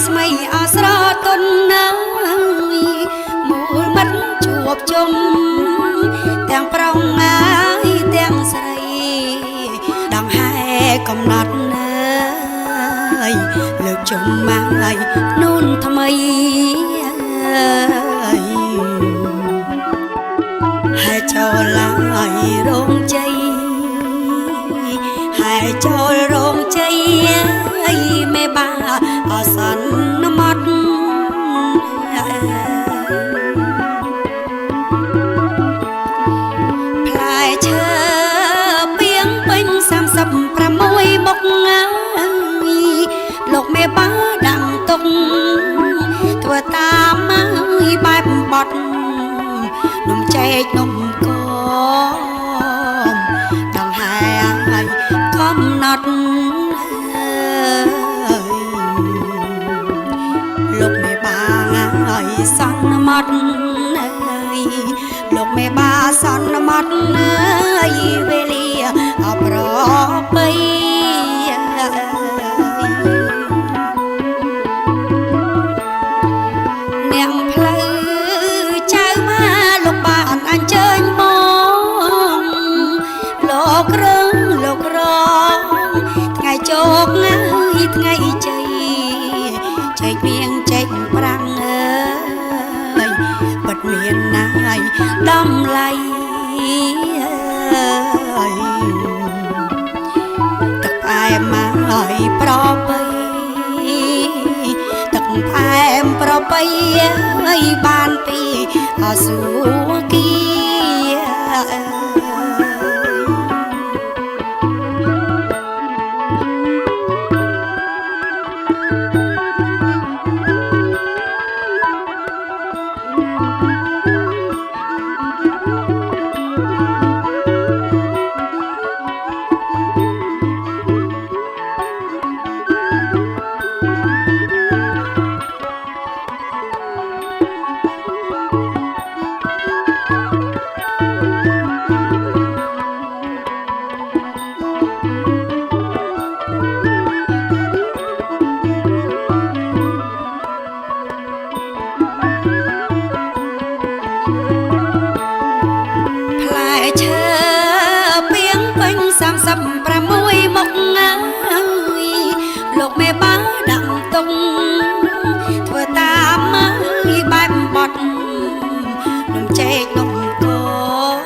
ស្មៃអស្រទន់ណាយមូលមិត្តជួបជុំទាំងប្រុងហើយទាំងស្រីដងហែកំណត់ណាយលើកជុំមកហើយនូនថ្មីហើយចូលឡើយរោងជ័យហើយចូលរោងជ័យមេបាអសន្មត់ផ្លែឈើពីងពេញ36មុខលោកមេបាដាំទុកធ្វើតាមហើយបែបបត់នំចេកនំកមដងហែហើយកំណត់លោកមេបាហើយសន្មត់លោកមេបាសន្មត់វេលាអប្របីនាងផ្លូវចៅមកលោកបានអញ្ជើញមកលោករងលោករងថ្ងៃជោគហើយថ្ងៃជ័យចែកមៀងចែកប្រាំងអើយពិតមានណាយតម្លៃទឹកផ្អែមមកហើយប្របីទឹកផ្អែមប្របីហើយបានពីអសុគី36មុខលោកមេបាដាក់ទុកធ្វើតាមហើយបែបបត់នំចេកនំកម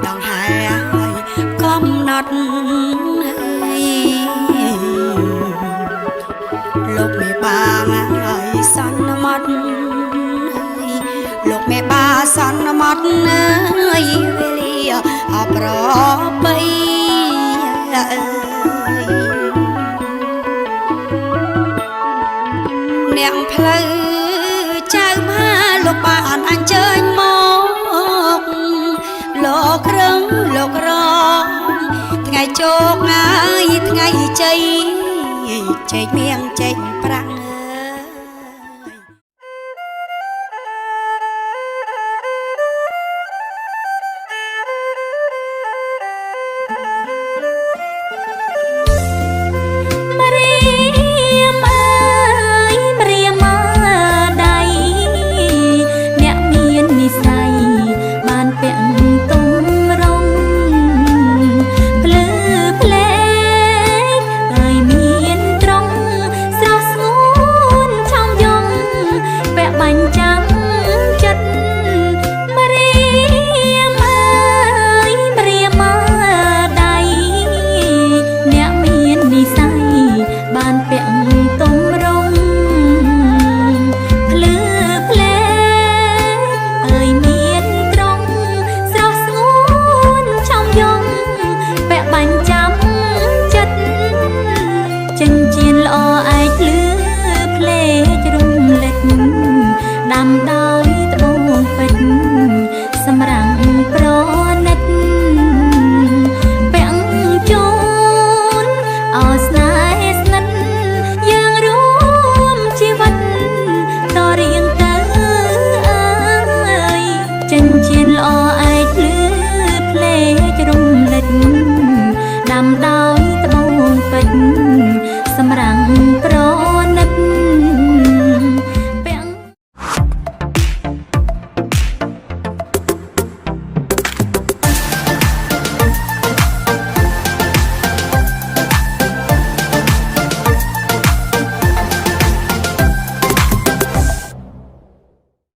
ដងហែហើយកំណត់លោកមេបាហើយសន្មត់លោកមេបាសន្មត់ហើយវេលាអប្របីនាងផ្លូវចៅមកលោកបានអញ្ជើញមកលោករងលោករងថ្ងៃជោគហើយថ្ងៃជ័យចែកមៀងចែកប្រាំងដាំដ